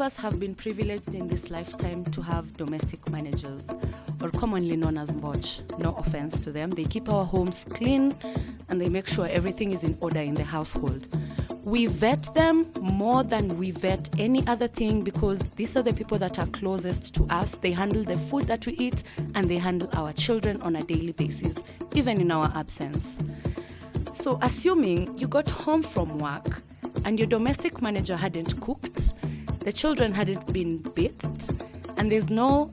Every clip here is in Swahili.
us have been privileged in this lifetime to have domestic managers, or commonly known as mboch. No offense to them. They keep our homes clean and they make sure everything is in order in the household. We vet them more than we vet any other thing because these are the people that are closest to us. They handle the food that we eat and they handle our children on a daily basis, even in our absence. So assuming you got home from work and your domestic manager hadn't cooked, the children hadn't been bathed, and there's no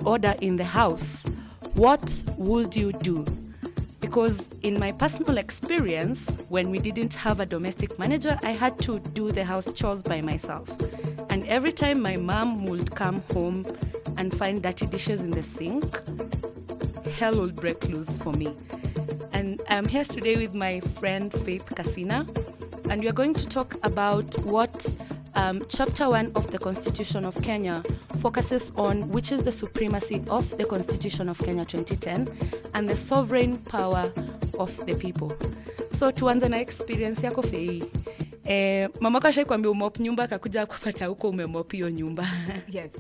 order in the house, what would you do? Because in my personal experience, when we didn't have a domestic manager, I had to do the house chores by myself. And every time my mom would come home and find dirty dishes in the sink, hell would break loose for me. And I'm here today with my friend Faith Kasina, and we're going to talk about what Chapter 1 of the Constitution of Kenya focuses on, which is the supremacy of the Constitution of Kenya 2010 and the sovereign power of the people. So tuanze na experience yako Fei. Mama kasha kwambia umop nyumba kakuja kupata huko umemop hiyo nyumba. Yes.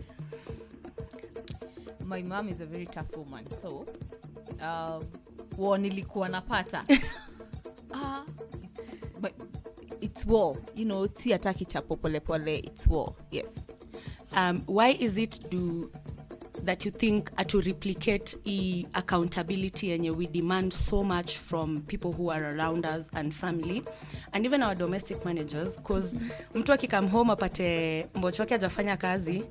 My mom is a very tough woman. So nilikuwa napata. It's war, you know, si ataki chapo pole pole, it's war. Yes. Why is it that you think to replicate accountability and we demand so much from people who are around us and family and even our domestic managers? Because mtu akikam home apate mbocho wake hajafanya kazi,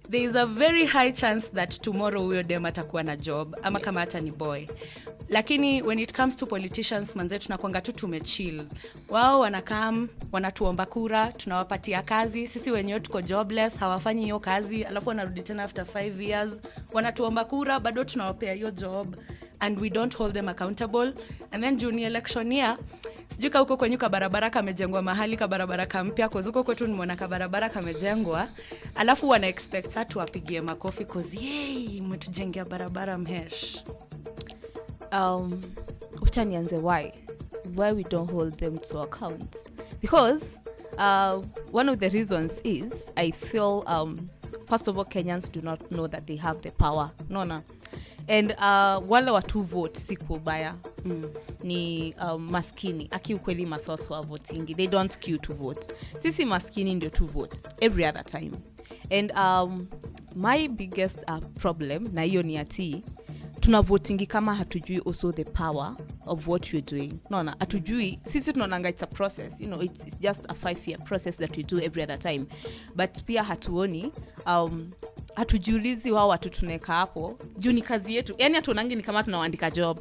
there is a very high chance that tomorrow huyo dem atakuwa na job ama kama hata ni boy. Lakini when it comes to politicians, manze tunakuanga tu tumechill. Wao wanakam, wanatuomba kura, tunawapatia kazi, sisi wenyewe tuko jobless, hawafanyi hiyo kazi, alafu wanarudi tena after 5 years, wanatuomba kura, bado tunawapea hiyo job, and we don't hold them accountable. And then junior election year, sijuka huko kwenye kabarabara kamejengwa mahali kabarabara kampya, kwa huko kwetu nimeona kabarabara kamejengwa, alafu wana expect hatu wapigie makofi cause yay, mmetujengea barabara mhesh. Ucha nianze why we don't hold them to account. Because one of the reasons is I feel first of all Kenyans do not know that they have the power. No. And wale watu vote si kubaya. Ni maskini. Aki ukweli masoso wa votingi. They don't queue to vote. Sisi maskini ndio to vote every other time. And my biggest problem na hiyo ni ati tunavotingi kama hatujui also the power of what we're doing. No, hatujui. Sisi tunaonanga it's a process. You know, it's just a 5-year process that we do every other time. But pia hatuoni, hatujiulizi wao watu tuneka hapo. Juu ni kazi yetu. Yani hatuonangi ni kama tunawaandika job.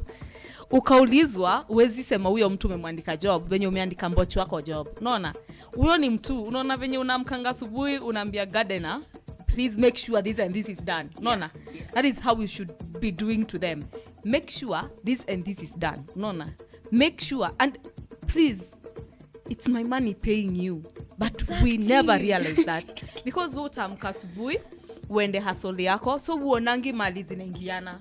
Ukaulizwa, uwezi sema huyo mtu umemwandika job, venye umeandika mbochi wako job. Unaona? Huyo ni mtu. Unaona venye unamkanga asubuhi, unaambia gardener, please make sure this and this is done. Nona. Yeah. That is how we should be doing to them. Make sure this and this is done. Nona. Make sure, and please, it's my money paying you. But exactly. We never realize that. Because utamka asubuhi uende hustle yako, so uonangi mali zinaingiana.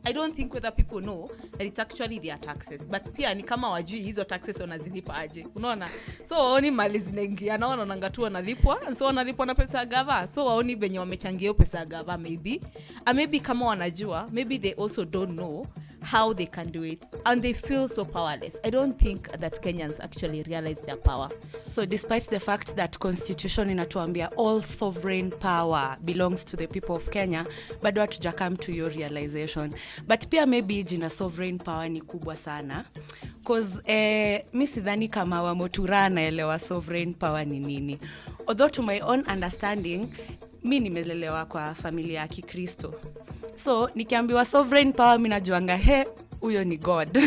I don't think whether people know that it's actually their taxes. But pia ni kama wajui hizo taxes wanazilipa aje. Unaona? So waoni mali zinaingia na wanaonanga tu wanalipwa, and so wanalipwa na pesa ya gava. So waoni venye wamechangia pesa ya gava maybe. And maybe kama wanajua, maybe they also don't know how they can do it, and they feel so powerless. I don't think that Kenyans actually realize their power. So despite the fact that constitution inatuambia all sovereign power belongs to the people of Kenya, bado hatujakam to your realization. But pia maybe jina sovereign power ni kubwa sana. Cause mi sidhani kama wamotura naelewa sovereign power ni nini. Although to my own understanding, mi nimelelewa kwa familia ya Kikristo. So nikiambiwa sovereign power mi najuanga huyo ni God.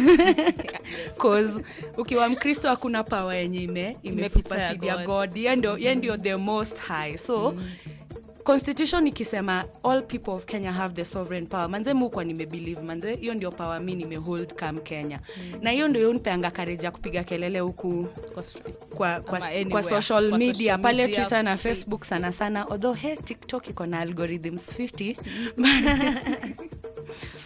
Cause ukiwa Mkristo hakuna power yenye imesupersede ya God. Yeye ndio the most high. So Constitution ikisema all people of Kenya have the sovereign power. Manze mukwa nimebelieve manze hiyo ndio power mimi nimehold come Kenya. Na hiyo ndio yonipeanga courage ya kupiga kelele huku kwa social media pale Twitter na Facebook sana. Although TikTok iko na algorithms 50.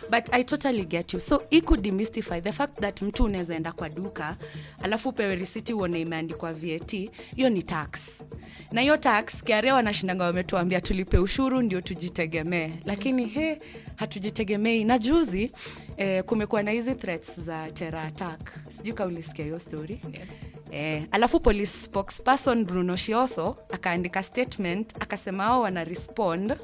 But I totally get you. So it could demystify the fact that mtu unaweza enda kwa duka alafu pewe risiti uone imeandikwa VAT, hiyo ni tax. Na hiyo tax KRA wanashindanga wametuambia tulipe ushuru ndio tujitegemee. Lakini hatujitegemei. Na juzi kumekuwa na hizi threats za terror attack. Sijui kama ulisikia hiyo story. Yes. Alafu police spokesperson Bruno Shioso akaandika statement akasema hao wana respond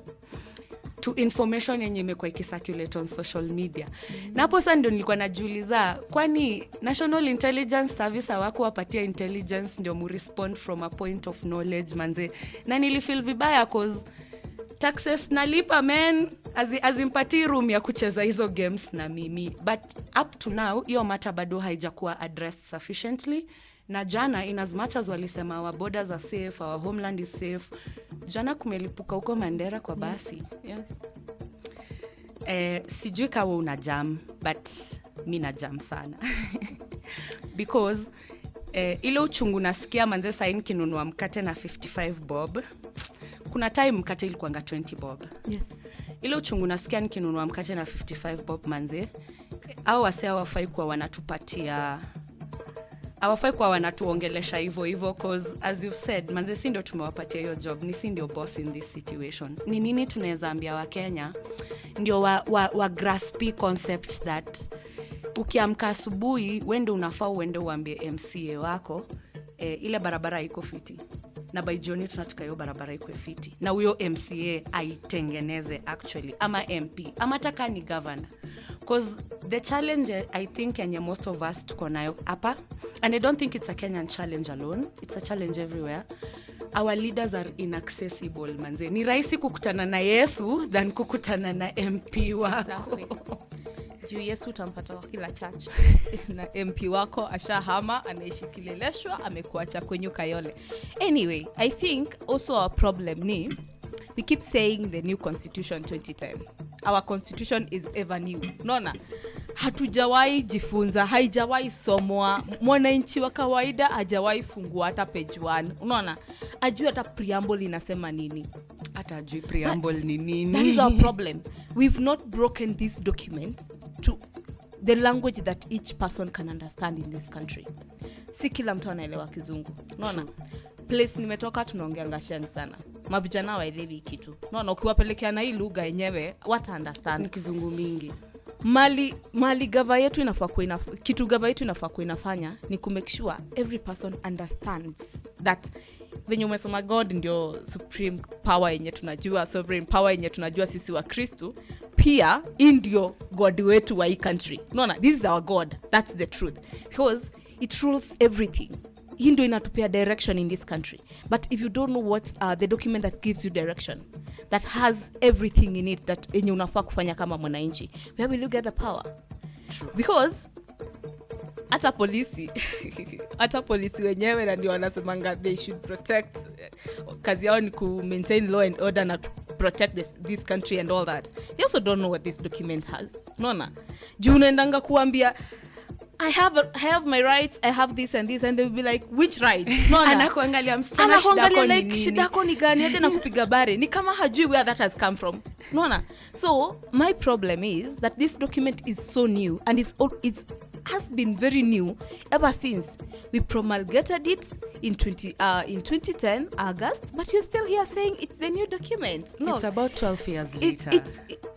to information yenye imekuwa ikicirculate on social media. Na hapo sasa ndio nilikuwa najiuliza, kwani National Intelligence Service hawakuwapatia intelligence ndio mu respond from a point of knowledge manze? Na nilifeel vibaya cause taxes nalipa man, azimpati room ya kucheza hizo games na mimi. But up to now hiyo mata bado haijakuwa addressed sufficiently. Na jana in as much as walisema our borders are safe, our homeland is safe, jana kumelipuka huko Mandera kwa basi. Yes. Sijui kawa una jam, but mi na jam sana. Because ile uchungu nasikia manze saini kinunua mkate na 55 bob. Kuna time mkate ilikuanga 20 bob. Yes. Ile uchungu nasikia nikinunua mkate na 55 bob manze. Au wase hawafai kuwa wanatupatia, hawafai kuwa wanatuongelesha hivyo cause as you've said manze, si ndio tumewapatia hiyo job, ni si ndio boss in this situation. Ni nini tunaweza ambia Wakenya ndio wa grasp concept that ukiamka asubuhi wende unafaa uende uambie MCA wako ile barabara iko fiti, na by jioni tunataka hiyo barabara iko fiti, na huyo MCA aitengeneze actually, ama MP ama taka ni governor. Cause the challenge I think yenye most of us tuko nayo hapa, and I don't think it's a Kenyan challenge alone, it's a challenge everywhere. Our leaders are inaccessible manze. Ni rahisi kukutana na Yesu than kukutana na MP wako. Exactly. Juu Yesu utampata kwa kila church. Na MP wako ashahama, anaishi Kileleshwa, amekuacha kwenye Kayole. Anyway, I think also our problem ni we keep saying the new constitution 2010. Our constitution is ever new. Unaona? Hatujawahi jifunza, haijawahi somwa. Mwananchi wa kawaida hajawahi fungua hata page 1. Unaona? Ajui hata preamble inasema nini. Hata ajui preamble ni nini. That is our problem. We've not broken these documents to the language that each person can understand in this country. Si kila mtu anaelewa Kizungu. Unaona? Place nimetoka tunaongeanga sheng sana. Mavijana waelewi kitu. Unaona, ukiwapelekea na hii lugha yenyewe wata understand. Ni Kizungu mingi. Mali gava yetu inafaa kuwa kitu gava yetu inafaa kuwa inafanya ni ku make sure every person understands that venye umesoma God ndio supreme power yenye tunajua, sovereign power yenye tunajua sisi wa Kristo, pia ndio God wetu wa hii country. Unaona, this is our God, that's the truth, because it rules everything. Hii ndio inatupea direction in this country. But if you don't know what's the document that gives you direction, that has everything in it that yenye unafaa kufanya kama mwananchi, where will you get the power? True. Because hata polisi wenyewe na ndio wanasemanga they should protect, kazi yao ni ku maintain law and order na protect this country and all that. They also don't know what this document has. Unaona? Juu unaendanga kuambia I have my rights, I have this and this, and they will be like, which rights? No, anakuangalia msichana shidako ni nini? Shidako ni gani? Hata nakupiga bare. Ni kama hajui where that has come from. No. So, my problem is that this document is so new, and has been very new ever since we promulgated it in 2010 August, but you're still here saying it's the new document. No, it's about 12 years later.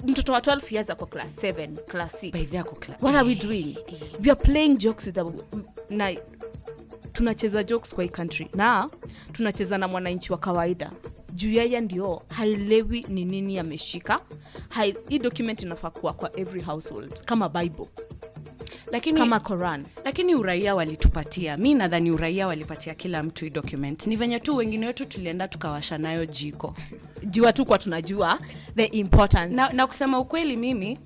Mtoto wa 12 years ako class 7, class 6. By the ako class. What are we doing? We are playing jokes with tunacheza jokes kwa hii country. Na tunacheza na mwananchi wa kawaida. Juu yeye ndio hailewi ni nini ameshika. Hii document inafaa kuwa kwa every household kama Bible. Kama Quran. Lakini uraia walitupatia. Mimi nadhani uraia walipatia kila mtu hii document. Ni venye tu wengine wetu tulienda tukawasha nayo jiko. Jua tu kwa tunajua the importance. Na kusema ukweli mimi,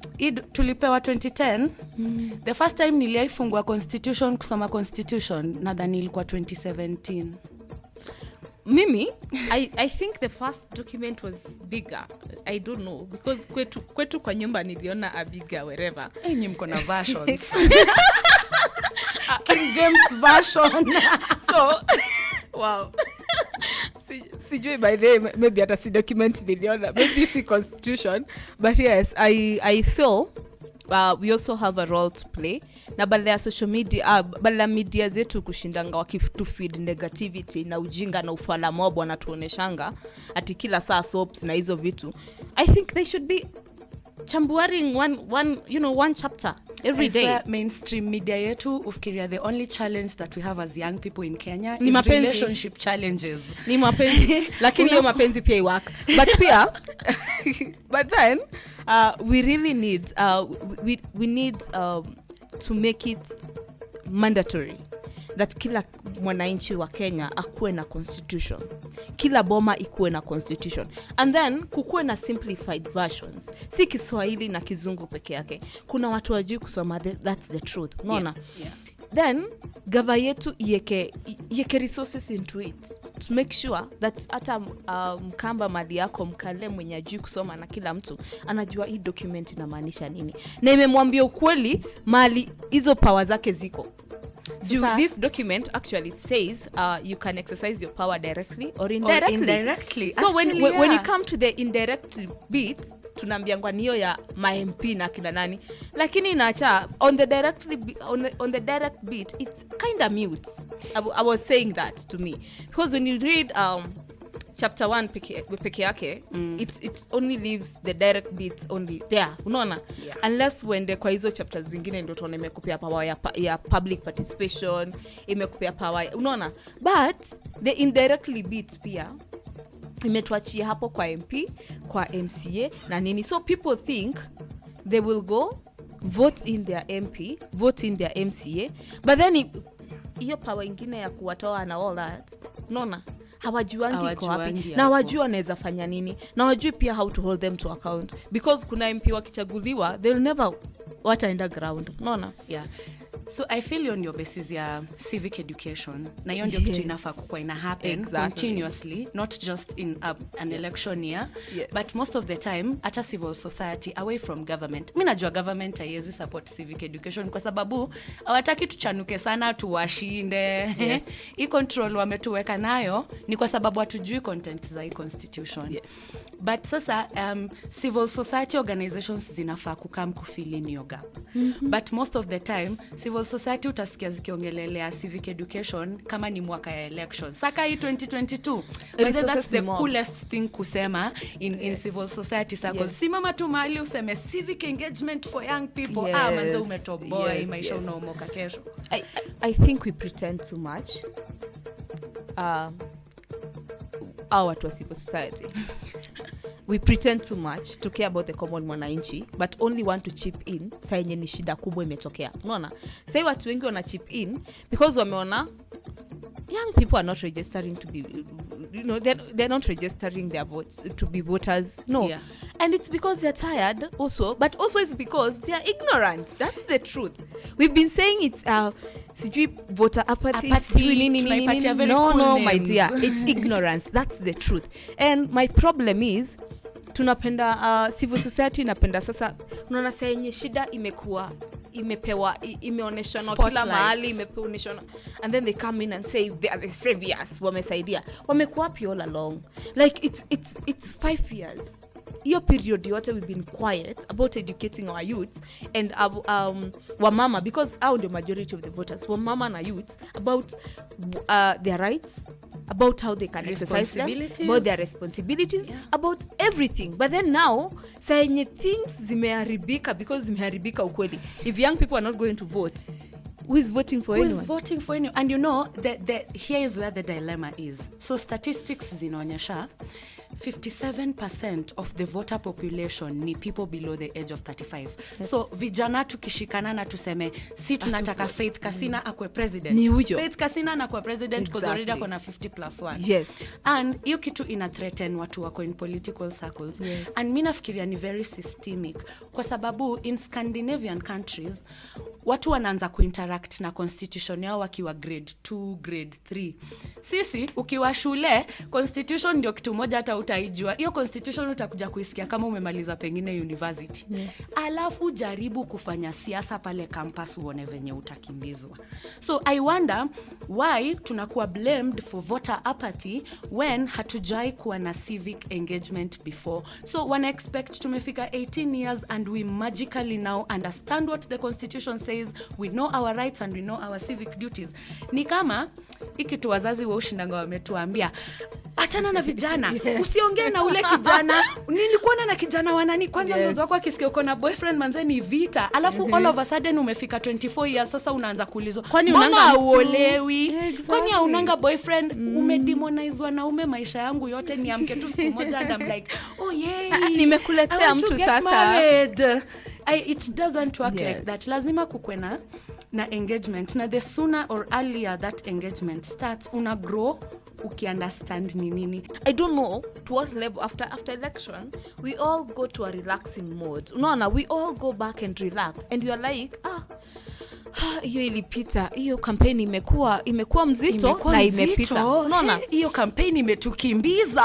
tulipewa 2010. The first time niliifungua constitution, kusoma constitution, nadhani ilikuwa 2017. Mimi, I think the first document was bigger. I don't know, because kwetu kwa nyumba niliona a bigger wherever. Enyi mko na versions. King James version. So, wow. Sijui by the way, maybe hata si document niliona, maybe si constitution, but yes, I feel we also have a role to play. Na badala ya social media, badala media zetu kushindanga wakitufeed negativity na ujinga na ufala mob wanatuoneshanga ati kila saa soaps na hizo vitu. I think they should be chambuaring one chapter every day. Mainstream media yetu ufikiria the only challenge that we have as young people in Kenya ni is mapenzi. Relationship challenges. Ni mapenzi. Lakini hiyo mapenzi pia iwaka. But then we really need we need to make it mandatory that kila mwananchi wa Kenya akuwe na constitution. Kila boma ikuwe na constitution. And then kukuwe na simplified versions. Si Kiswahili na Kizungu peke yake. Kuna watu wajui kusoma, that's the truth. Unaona? Yeah. Then gava yetu ieke resources into it to make sure that hata mkamba mali yako mkale mwenye ajui kusoma na kila mtu anajua hii document inamaanisha nini. Na imemwambia ukweli mali hizo power zake ziko. This document actually says you can exercise your power directly or indirectly. So actually, when you come to the indirect bit, tunaambiangwa niyo ya ma-MP na kina nani. Lakini inaacha on the direct bit, it's kind of mute. I was saying that to me. Because when you read chapter 1 peke yake, it only leaves the direct bits only there. Unaona? Yeah. Unless when kwa hizo chapters zingine ndio tuone imekupea power ya public participation, imekupea power. Unaona? But the indirectly bits pia imetuachia hapo kwa MP, kwa MCA na nini. So people think they will go vote in their MP, vote in their MCA, but then hiyo power ingine ya kuwatoa na all that. Unaona? Hawajuangi iko wapi na wajua wanaweza fanya nini na wajui pia how to hold them to account because kuna MP wakichaguliwa they'll never wataenda ground. Unaona? Yeah. So I feel on your basis ya civic education na hiyo ndio kitu inafaa kuwa ina happen continuously, not just in an election year, but most of the time at a civil society away from government. Mimi najua government haiwezi support civic education kwa sababu hawataki tuchanuke sana tuwashinde. Hii control wametuweka nayo ni kwa sababu hatujui content za hii constitution. But sasa civil society organizations zinafaa kukam kufill in your gap. But most of the time civil society utasikia zikiongelelea civic education kama ni mwaka ya election. Saka hii 2022. That's the coolest thing kusema in civil society circles. Simama tu mahali useme civic engagement for young people. Manze umetoboa maisha unaomoka kesho. I think we pretend too much. Our to civil society. We pretend too much to care about the common mwananchi but only want to chip in saa yenye ni shida kubwa imetokea. Unaona? Sasa watu wengi wana chip in because wameona young people are not registering to be, they're not registering their votes to be voters. And it's because they're tired also, but also it's because they are ignorant. That's the truth. We've been saying it's voter apathy. No, my dear, it's ignorance. That's the truth. And my problem is tunapenda civil society inapenda sasa unaona saa yenye shida imeoneshana kila mahali imeoneshana and then they come in and say they are the saviors wamesaidia wamekuwa pia all along like it's 5 years. Your period yote we've been quiet about educating our youths and wamama because our the majority of the voters wamama na youths about their rights, about how they can exercise them, about their responsibilities, about everything. But then now saying things zimeharibika because zimeharibika ukweli. If young people are not going to vote, who is voting for anyone? Who is voting for anyone? And you know, here is where the dilemma is. So statistics zinaonyesha 57% of the voter population ni people below the age of 35. So vijana tukishikana na tuseme si tunataka Faith Kasina akwe president. Ni huyo. Faith Kasina na akwe president because already akona 50+1. And hiyo kitu ina threaten watu wako in political circles. And mimi nafikiria ni very systemic kwa sababu in Scandinavian countries watu wanaanza kuinteract na constitution yao wakiwa grade 2, grade 3. Sisi ukiwa shule, constitution ndio kitu moja hata utaijua. Hiyo constitution utakuja kuisikia kama umemaliza pengine university. Yes. Alafu jaribu kufanya siasa pale campus uone venye utakimbizwa. So I wonder why tunakuwa blamed for voter apathy when hatujai kuwa na civic engagement before. So wana expect tumefika 18 years and we magically now understand what the constitution says, we know our rights and we know our civic duties. Ni kama ikitu wazazi wa ushindanga wametuambia achana na vijana, usiongee na ule kijana. Nilikuona na kijana wanani kwanza, mzazi wako akisikia uko na boyfriend manze ni vita. Alafu all of a sudden umefika 24 years sasa unaanza kuulizwa mbona uolewi? Kwani haunanga boyfriend? Umedemonizewa na maisha yangu yote niamke tu siku moja and I'm like, oh yeah, nimekuletea mtu sasa. It doesn't work like that. Lazima kukwe na engagement, na the sooner or earlier that engagement starts, una grow ukiunderstand ni nini. I don't know to what level after election we all go to a relaxing mode. Unaona, we all go back and relax and we are like hiyo ilipita, hiyo campaign imekuwa mzito na imepita. Unaona, hiyo campaign imetukimbiza.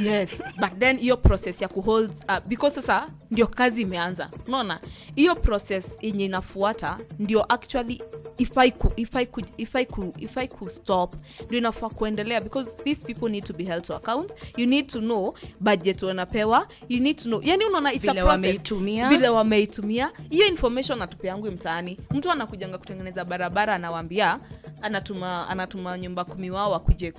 Yes, but then hiyo process ya kuhold because sasa ndio kazi imeanza. Unaona, hiyo process yenye inafuata ndio actually if I could stop, ndio inafaa kuendelea because these people need to be held to account. You need to know budget wanapewa, you need to know, yani unaona it's a process vile wameitumia hiyo information atupeangu mtaani. Mtu anakujanga kutengeneza barabara anawaambia anatuma nyumba 10 wao wakuje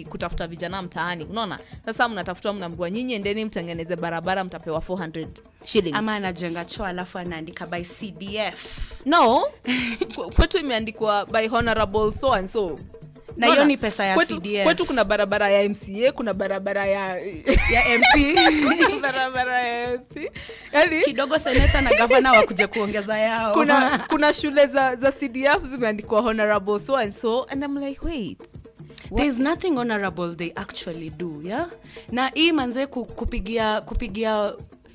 kutafuta vijana mtaani. Unaona, sasa mnatafuta mnaambiwa nyinyi endeni mtengeneze barabara mtapewa 400 shillings. Ama anajenga choo alafu anaandika by CDF. No, kwetu imeandikwa by honorable so and so. Na hiyo ni pesa ya CDF. Kwetu kuna barabara ya MCA, kuna barabara ya MP, barabara ya MP. Yaani kidogo senator na governor wakuje kuongeza yao. Kuna shule za CDF zimeandikwa honorable so and so and I'm like, wait. There's nothing honorable they actually do, yeah? Na hii manze kupigia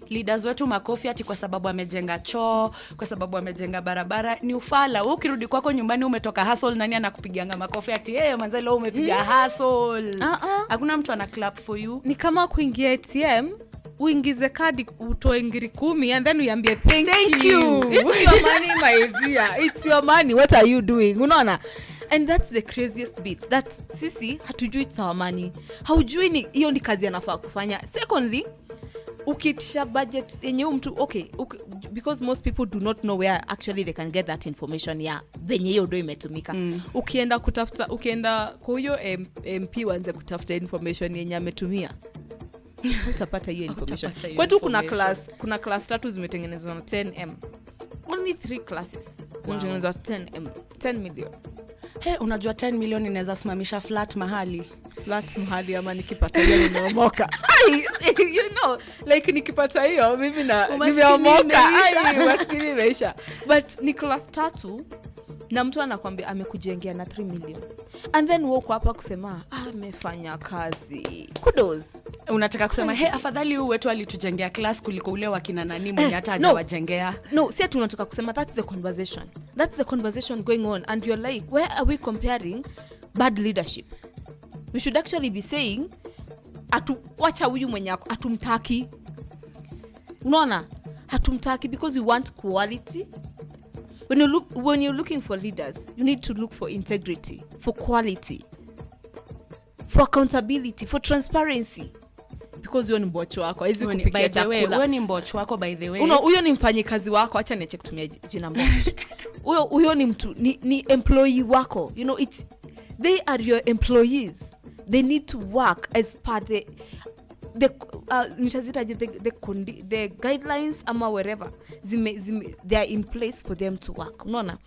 leaders wetu makofi ati kwa sababu amejenga choo, kwa sababu amejenga barabara, ni ufala. Wewe ukirudi kwako nyumbani umetoka hustle, nani anakupigianga makofi ati manze leo umepiga hustle? Hakuna mtu ana clap for you. Ni kama kuingia ATM, uingize kadi utoe ngiri 10 and then uambie thank you. It's your money my dear. It's your money. What are you doing? Unaona? And that's the craziest bit. That sisi hatujui it's our money. Haujui ni hiyo ni kazi anafaa kufanya. Secondly, ukitisha budget yenye mtu okay, because most people do not know where actually they can get that information ya venye hiyo ndio imetumika. Ukienda kwa hiyo MP waanze kutafuta information yenye ametumia, utapata hiyo information. Kwetu kuna class 3 zimetengenezwa na 10M. Only 3 classes. Zimetengenezwa 10 million. Unajua 10 million inaweza simamisha flat mahali ama nikipata hiyo nimeomoka. You know, like nikipata hiyo mimi nimeomoka. Maskini imeisha. But ni class 3 na mtu anakuambia amekujengea na 3 million. And then wako hapa kusema amefanya kazi. Kudos. Unataka kusema afadhali huyu wetu alitujengea class kuliko ule wakina nani mwenye hata hajawajengea. No, si tunataka kusema that's the conversation. That's the conversation going on and you're like, where are we comparing bad leadership? We should actually be saying wacha huyu mwenye atumtaki. Unaona? Hatumtaki because we want quality. When you're looking for leaders, you need to look for integrity, for quality, for accountability, for transparency. Because you're ni mbocho wako, hizi kupikia chakula. Wewe ni mbocho wako by the way. Huyo ni mfanyikazi wako, acha niache kutumia jina mbocho. Huyo ni mtu ni employee wako. You know, they are your employees. They need to work as per the guidelines ama wherever they are in place for them to work. Unaona,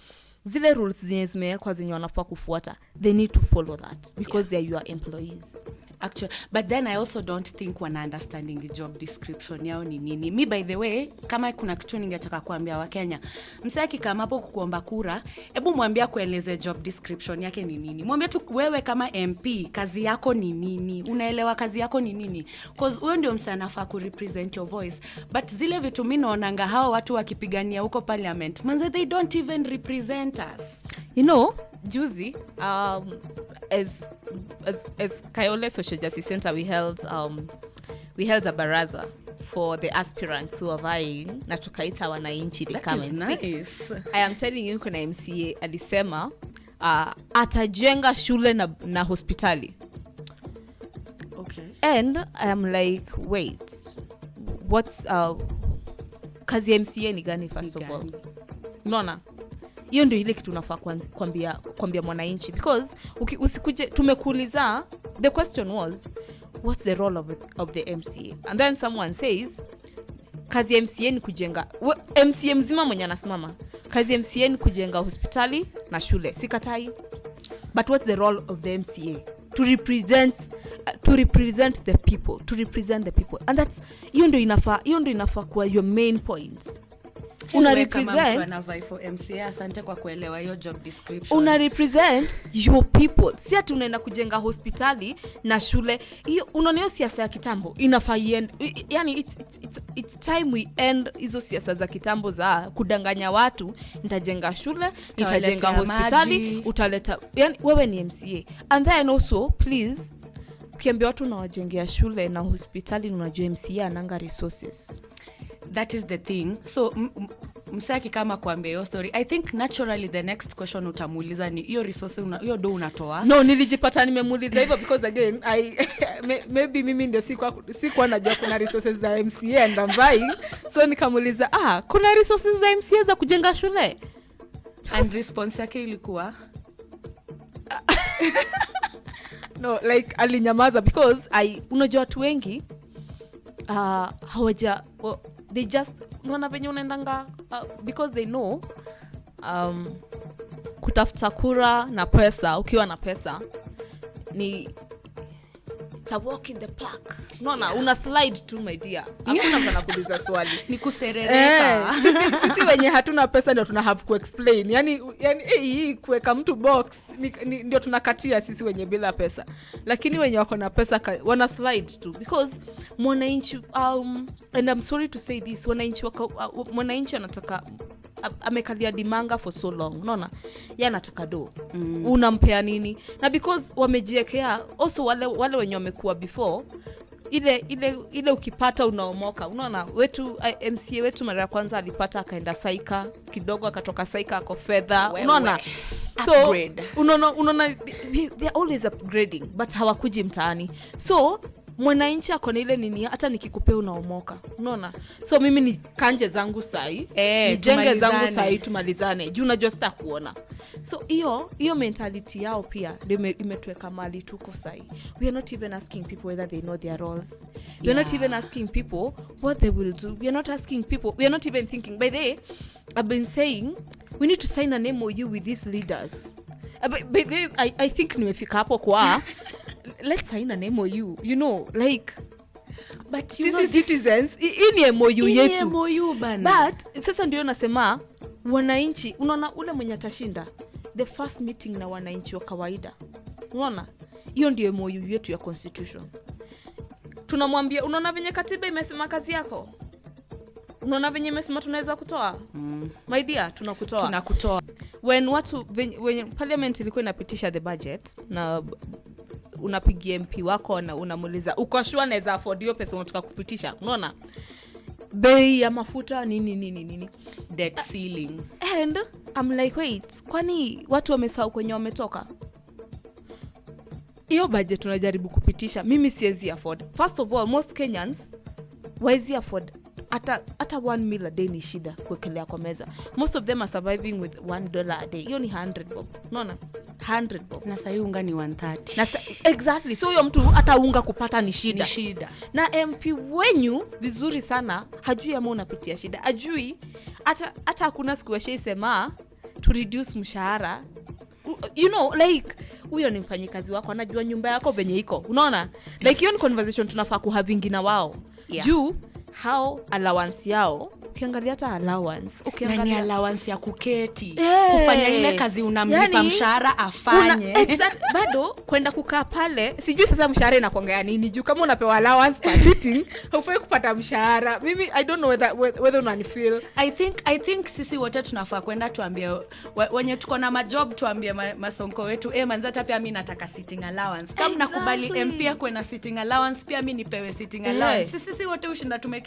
zile rules zenye zimewekwa zenye wanafaa kufuata, they need to follow that because they are your employees. Actually, but then I also don't think wana understanding the job description yao ni nini. Me, by the way, kama kuna kitu ningetaka kuambia Wakenya, msaki kama hapo kukuomba kura, hebu mwambie kueleze job description yake ni nini. Mwambie tu wewe kama MP, kazi yako ni nini? Unaelewa kazi yako ni nini? Because huyo ndio msanafaa ku represent your voice. But zile vitu mimi naonanga hao watu wakipigania huko parliament, manze they don't even represent us. You know, juzi as Kayole Social Justice Center, we held a baraza for the aspirants who are vying na tukaita wananchi they come and nice. I am telling you, kuna MCA alisema atajenga shule na hospitali. Okay. And I am like, wait, what's kazi ya MCA ni gani first of all? Unaona? Hiyo ndio ile kitu unafaa kuambia mwananchi, because usikuje tumekuuliza, the question was what's the role of the MCA, and then someone says kazi ya MCA ni kujenga, MCA mzima mwenye anasimama, kazi ya MCA ni kujenga hospitali na shule, sikatai, but what's the role of the MCA? To represent the people, and that's hiyo ndio inafaa kwa your main point. Una represent for MCA. Asante kwa kuelewa hiyo job description. Una represent your people. Si ati unaenda kujenga hospitali na shule. Hiyo unaona siasa ya kitambo inafaa end. Yani it's time we end hizo siasa za kitambo za kudanganya watu. Nitajenga shule, nitajenga hospitali, utaleta, yani wewe ni MCA. And then also please, ukiambia watu na wajengea shule na hospitali, unajua MCA ananga resources. That is the thing. So msaki kama kuambia hiyo story, I think naturally the next question utamuuliza ni hiyo resource hiyo do unatoa. No, nilijipata nimemuuliza hivyo because again maybe mimi ndio sikuwa najua kuna resources za MCA and I'm vying, so nikamuuliza kuna resources za MCA za kujenga shule, and response yake ilikuwa no, like alinyamaza because unajua watu wengi hawaja they just unaona venye unaendanga because they know kutafuta kura na pesa, ukiwa na pesa ni it's a walk in the park. Unaona una slide tu my dear. Hakuna mtu anakuuliza swali. Ni kuserereka. Sisi wenye hatuna pesa ndio tuna have to explain. Yani hii kuweka mtu box ndio tunakatia sisi wenye bila pesa. Lakini wenye wako na pesa wana slide tu because mwananchi and I'm sorry to say this, mwananchi anataka amekalia dimanga for so long, unaona yeye anataka do unampea nini, na because wamejiekea also wale wenye wamekuwa before ile ukipata unaomoka, unaona wetu MCA wetu mara ya kwanza alipata akaenda saika kidogo, akatoka saika ako fedha, unaona so unaona they are always upgrading but hawakuji mtaani, so mwananchi akona ile nini, hata nikikupea unaomoka, unaona. So mimi ni kanje zangu sai, nijenge zangu sai, tumalizane juu unajua sitakuona. So hiyo mentality yao pia ndio imetuweka mali tuko sai. We are not even asking people whether they know their roles. We are not even asking people what they will do. We are not asking people, we are not even thinking. By the way, I've been saying we need to sign an MOU with these leaders. By the way, I think nimefika hapo kwa let's sign an MOU, you know, like, but you know, citizens ini MOU yetu, MOU bana. But sasa ndio nasema wananchi, unaona ule mwenye atashinda the first meeting na wananchi wa kawaida, unaona hiyo ndio MOU yetu ya constitution. Tunamwambia, unaona venye katiba imesema kazi yako, unaona venye imesema tunaweza kutoa my dear, tunakutoa when parliament ilikuwa inapitisha the budget na unapigia MP wako na unamuuliza uko sure naweza afford hiyo pesa unataka kupitisha, unaona bei ya mafuta nini debt ceiling, and I'm like wait, kwani watu wamesahau kwenye wametoka? Hiyo budget tunajaribu kupitisha, mimi siwezi afford. First of all, most Kenyans wezi afford hata 1 meal a day ni shida kuwekelea kwa meza. Most of them are surviving with $1 a day. Hiyo ni 100 bob. Unaona? 100 bob. Na sasa unga ni 130. Na exactly. So huyo mtu hata unga kupata ni shida. Na MP wenyu vizuri sana hajui ama unapitia shida. Hajui hata hakuna siku washaisema to reduce mshahara. you know, like huyo ni mfanyikazi wako, anajua nyumba yako venye iko, unaona, like hiyo ni conversation tunafaa kuhavingi na wao. Juu how allowance yao, ukiangalia hata allowance, ukiangalia allowance ya kuketi, kufanya ile kazi unamlipa mshahara afanye. Bado kwenda kukaa pale, sijui sasa mshahara inakuanga nini, juu kama unapewa allowance per sitting, haufai kupata mshahara. Mimi I don't know whether unanifeel. I think sisi wote tunafaa kwenda tuambie wenye tuko na majob, tuambie masonko wetu, manza hata pia mimi nataka sitting allowance. Kama nakubali MP kwa na sitting allowance, pia mimi nipewe sitting allowance. Sisi wote ushinda tumeketi.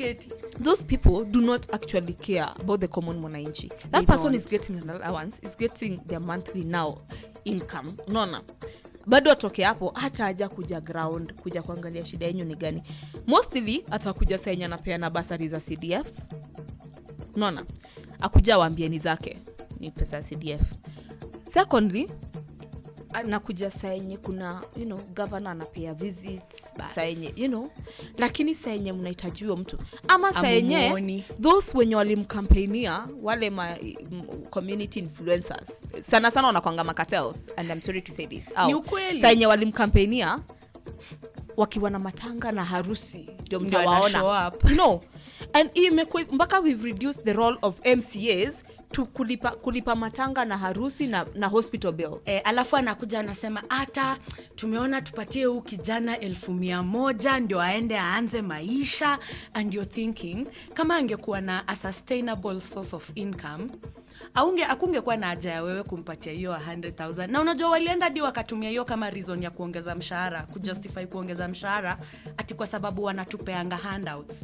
Those people do not actually care about the common mwananchi. That person is getting an allowance, is getting their monthly now income. Unaona? Bado atoke hapo hata haja kuja ground, kuja kuangalia shida yenu ni gani. Mostly atakuja sasa yenye anapeana basari za CDF. Unaona? Akuja waambie ni zake ni pesa CDF. Secondly, anakuja saa yenye kuna, you know, governor anapea visits, saa yenye, you know, lakini saa yenye mnahitajiwa mtu, ama saa yenye those wenye walimkampainia wale community influencers sana wanakuanga cartels, and I'm sorry to say this, saa yenye walimkampainia wakiwa na matanga na harusi ndio mtawaona, no, and mpaka we've reduced the role of MCAs to kulipa matanga na harusi na hospital bill. Alafu anakuja anasema hata tumeona tupatie huyu kijana 1,100 ndio aende aanze maisha, and you're thinking kama angekuwa na a sustainable source of income akungekuwa na haja ya wewe kumpatia hiyo 100,000. Na unajua walienda hadi wakatumia hiyo kama reason ya kuongeza mshahara, kujustify kuongeza mshahara ati kwa sababu wanatupeanga handouts.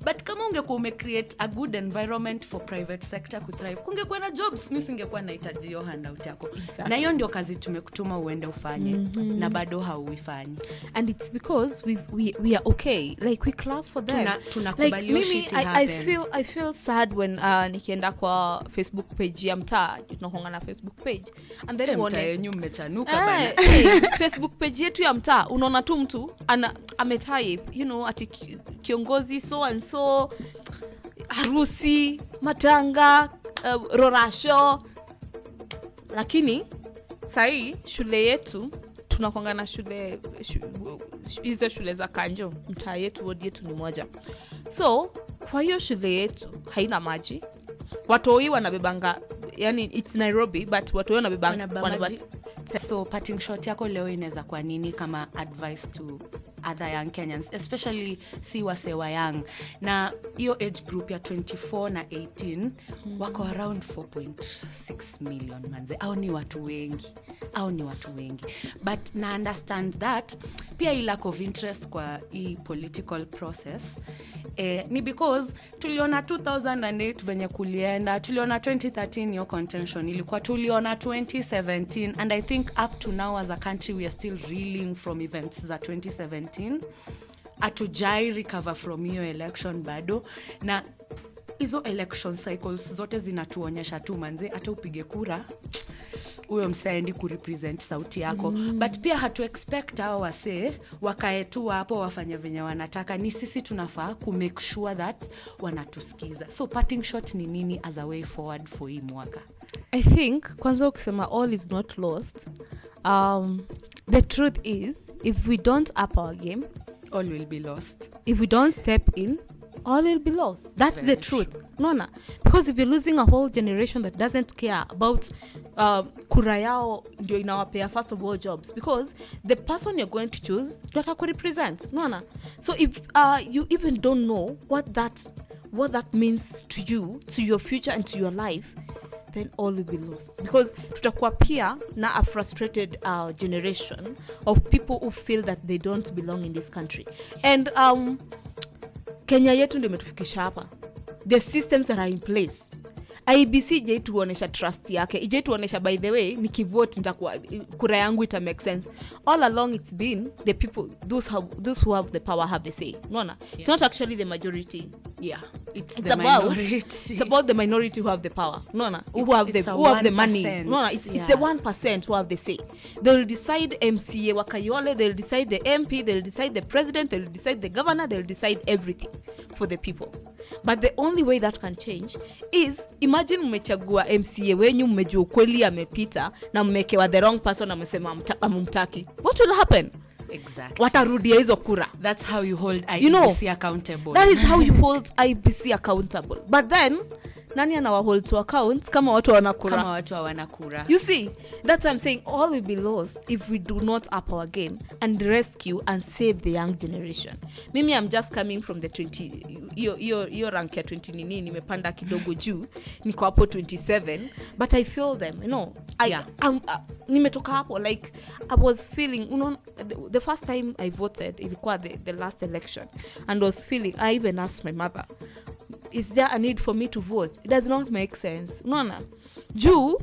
But kama ungekuwa umecreate a good environment for private sector ku thrive, kungekuwa na jobs, mimi singekuwa nahitaji hiyo handout yako. Exactly. Na hiyo ndio kazi tumekutuma uende ufanye, na bado hauifanyi. And it's because we are okay, like we clap for them. Tunakubali like, shit happen. I feel sad when nikienda kwa Facebook page ya mtaa, tunakonga na Facebook page, and then mtaa yenyu mmechanuka bana. Facebook page yetu ya mtaa, unaona tu mtu ametype, you know, ati kiongozi so and so, harusi, matanga, rorasho. Lakini sahi shule yetu tunakuanga na shule hizo shule za kanjo, mtaa yetu, wodi yetu ni moja. So kwa hiyo shule yetu haina maji, watoi wanabebanga, yani it's Nairobi but watoi wanabebanga. So parting shot yako leo inaweza kwa nini kama advice to other young Kenyans, especially si wasewa young, na hiyo age group ya 24 na 18 wako around 4.6 million manze. Au ni watu wengi, but na understand that pia i lack of interest kwa hii political process ni because tuliona 2008 venye kulienda, tuliona 2013 hiyo contention ilikuwa, tuliona 2017, and I think up to now as a country we are still reeling from events za 2017. Atujai recover from hiyo election bado, na hizo election cycles zote zinatuonyesha tu manze, hata upige kura huyo msaendi kurepresent sauti yako. But pia hatu expect hao wase wakae tu hapo wafanye venye wanataka. Ni sisi tunafaa ku make sure that wanatusikiza. So parting shot ni nini as a way forward for hii mwaka? I think kwanza ukisema all is not lost, the truth is if we don't up our game, all will be lost. If we don't step in, all will be lost. That's very the truth. No. Because if you're losing a whole generation that doesn't care about kura yao ndio inawapea first of all jobs, because the person you're going to choose doesn't represent. No. So if you even don't know what that means to you, to your future and to your life, then all will be lost. Because tutakuwa pia na a frustrated generation of people who feel that they don't belong in this country. And Kenya yetu ndio imetufikisha hapa. The systems that are in place. IBC je tuonesha trust yake. Je tuonesha by the way nikivote nitakuwa kura yangu ita make sense. All along it's been the people, those who have the power have the say. Unaona? Yeah. It's not actually the majority. Yeah. It's the minority. It's about the minority who have the power. Unaona? Who have the money. Unaona? It's the 1% who have the say. They will decide MCA wakayole, they will decide the MP, they will decide the president, they will decide the governor, they will decide everything for the people. But the only way that can change is, imagine mmechagua MCA wenyu, mmejua ukweli amepita na mmekewa the wrong person na mmesema amumtaki. What will happen? Exactly. Watarudia hizo kura. That's how you hold IEBC accountable. That is how you hold IEBC accountable. But then nani anawahold to account kama watu hawana kura? You see, that's why I'm saying all will be lost if we do not up our game and rescue and save the young generation. Mimi I'm just coming from the 20 your rank ya 20 nini nimepanda kidogo juu, niko hapo 27, but I feel them, nimetoka hapo, like I was feeling, the first time I voted ilikuwa the last election, and was feeling, I even asked my mother, is there a need for me to vote? It does not make sense. Unaona? Juu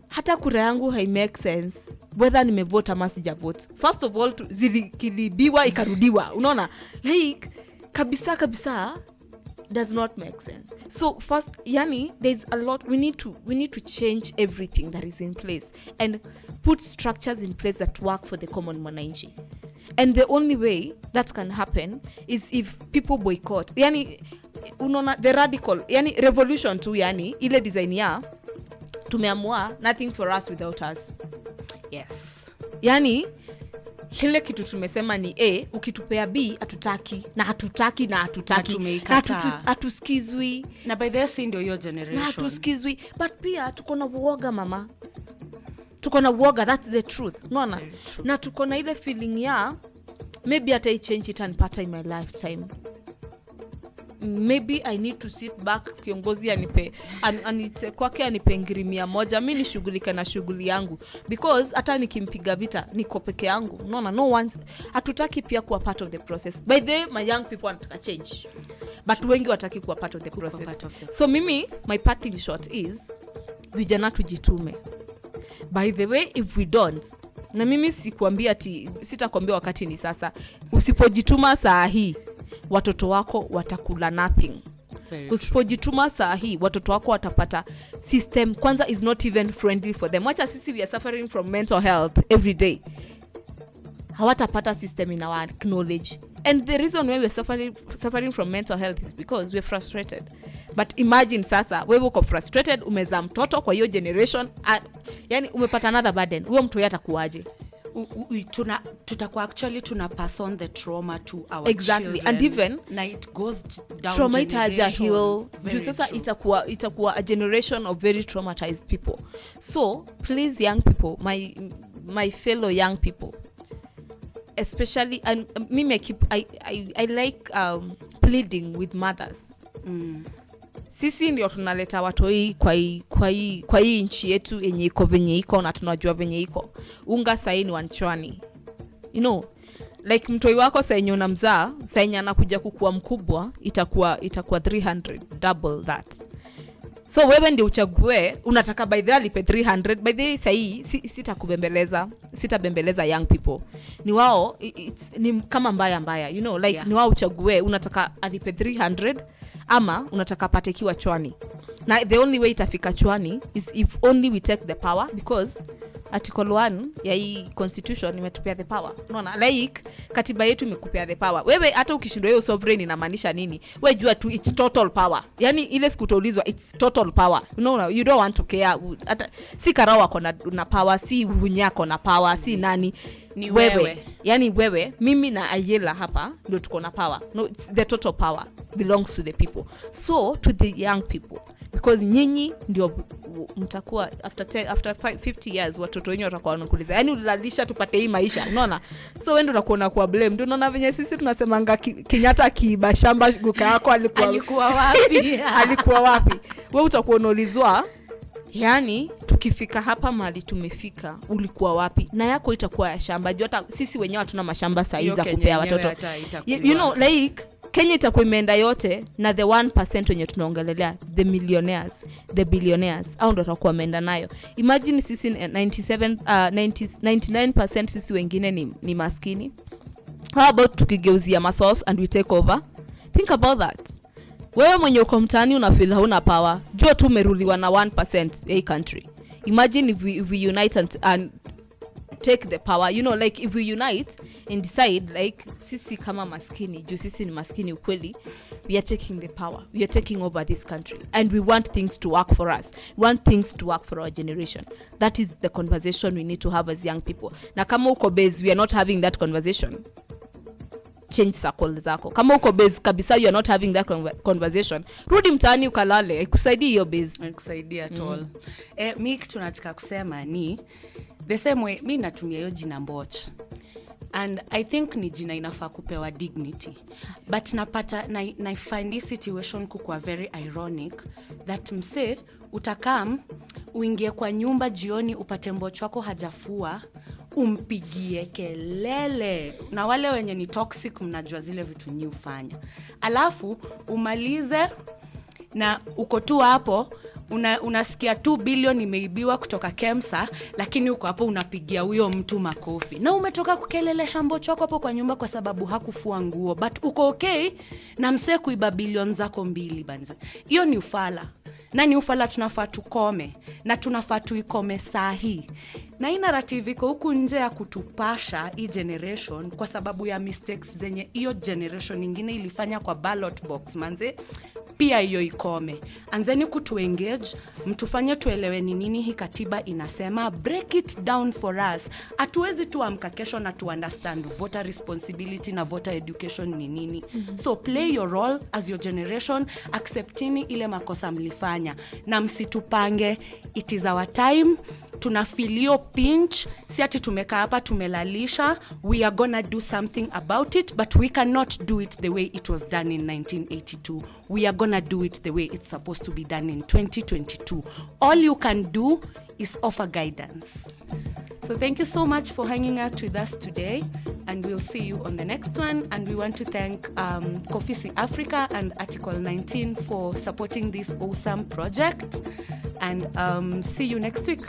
hata kura yangu hai make sense whether nimevote ama sija vote. First of all, zilikilibiwa ikarudiwa. Unaona? Like kabisa does not make sense. So first, there's a lot we need to change everything that is in place and put structures in place that work for the common mwananchi. And the only way that can happen is if people boycott. Unaona, the radical, revolution tu, ile design ya tumeamua nothing for us without us. Yes. Hile kitu tumesema ni A, ukitupea B hatutaki na hatusikizwi. Na by the end ndio your generation. Na hatusikizwi, but pia tuko na uoga mama. Tuko na uoga, that's the truth. Unaona? Na tuko na ile feeling ya maybe I change it and part in my lifetime. Maybe I need to sit back, kiongozi anite kwake anipe ngiri 100, mimi nishughulike na shughuli yangu, because hata nikimpiga vita niko peke yangu. No one, hatutaki pia kuwa part of the process. By the way, my young people wanataka change, but wengi wataki kuwa part of the process. So mimi, my parting shot is, vijana tujitume. By the way, if we don't, na mimi sitakwambia wakati ni sasa, usipojituma saa hii watoto wako watakula nothing. Usipojituma saa hii watoto wako watapata system kwanza is not even friendly for them. Wacha sisi we are suffering from mental health every day, hawatapata system in our knowledge. And the reason why we are suffering from mental health is because we are frustrated. But imagine sasa wewe uko frustrated, umezaa mtoto kwa hiyo generation, umepata another burden. Huyo mtu atakuaje? Tutakuwa actually tuna pass on the trauma to our exactly children. And even na it goes down trauma itaja heal juu sasa itakuwa a generation of very traumatized people. So please young people, my fellow young people, especially, and I like pleading with mothers. Sisi ndio tunaleta watoi kwa hii nchi yetu yenye iko venye iko na tunajua venye iko. Unga saini wanchwani. Like mtoi wako saini unamzaa, saini anakuja kukua mkubwa, itakuwa 300, double that. So wewe ndio uchague, unataka by the way lipe 300, by the way sahi sitabembeleza young people. Ni wao, ni kama mbaya, ni wao uchague, unataka alipe 300 ama unataka pate kiwa chwani. Na the only way itafika chwani is if only we take the power, because article 1 ya hii constitution imetupea the power. Unaona, like katiba yetu imekupea the power. Wewe hata ukishindwa hiyo sovereign inamaanisha nini? Wewe jua tu it's total power. Ile sikutoulizwa it's total power. You don't want to care. Hata si Karawa na power, si Hunyako na power, si nani. Ni wewe. Wewe, mimi na Ayela hapa ndio tuko na power. No, it's the total power belongs to the people. So to the young people, because nyinyi ndio mtakuwa after 50 years watoto wenyu watakuwa wanakuuliza, ulilalisha tupate hii maisha. Unaona? So wewe ndio unakuwa kwa blame. Ndio unaona venye sisi tunasemanga Kenyatta kiiba shamba guka yako alikuwa wapi? Alikuwa wapi? Wewe utakuwa unaulizwa, tukifika hapa mahali tumefika ulikuwa wapi? Na yako itakuwa ya shamba. Hata sisi wenyewe hatuna mashamba saiza kupea watoto. Like Kenya itakuwa imeenda yote na the 1% wenye tunaongelelea, the millionaires, the billionaires, au ndo watakuwa wameenda nayo. Imagine sisi 99% sisi wengine ni maskini. How about tukigeuzia masource and we take over? Think about that. Wewe mwenye uko mtaani unafeel hauna power. Jua tu umeruliwa na 1% ya hii country. Imagine if we unite and take the power, you know, like if we unite and decide like sisi kama maskini, juu sisi ni maskini ukweli, we are taking the power, we are taking over this country, and we want things to work for us, we want things to work for our generation. That is the conversation we need to have as young people. Na kama uko base we are not having that conversation, change circle zako. Kama uko base kabisa you are not having that conversation, rudi mtaani ukalale, ikusaidii hiyo base, ikusaidii at all. Mi kitu nataka kusema ni the same way mi natumia hiyo jina Mboch, and I think ni jina inafaa kupewa dignity, but napata na find this situation kukua very ironic that mse utakam uingie kwa nyumba jioni upate Mboch wako hajafua, umpigie kelele, na wale wenye ni toxic mnajua zile vitu nyi ufanya, alafu umalize na uko tu hapo unasikia 2 billion imeibiwa kutoka Kemsa, lakini uko hapo unapigia huyo mtu makofi, na umetoka kukelelesha Mboch wako hapo kwa nyumba kwa sababu hakufua nguo, but uko okay na mse kuiba billion zako 2 banza. Hiyo ni ufala, na ni ufala tunafaa tukome, na tunafaa tuikome sahi. Na hii narrative iko huku nje ya kutupasha hii generation kwa sababu ya mistakes zenye hiyo generation nyingine ilifanya kwa ballot box manze. Pia hiyo ikome. Anzeni kutu engage, mtufanye tuelewe ni nini hii katiba inasema, break it down for us. Hatuwezi tu amka kesho na to understand voter responsibility na voter education ni nini. So play your role as your generation, acceptini ile makosa mlifanya na msitupange. It is our time. Tunafilio pinch, si ati tumekaa hapa tumelalisha. We are gonna do something about it, but we cannot do it the way it was done in 1982. We are gonna do it the way it's supposed to be done in 2022. All you can do is offer guidance. So thank you so much for hanging out with us today, and we'll see you on the next one. And we want to thank Kofisi Africa and Article 19 for supporting this awesome project, and see you next week.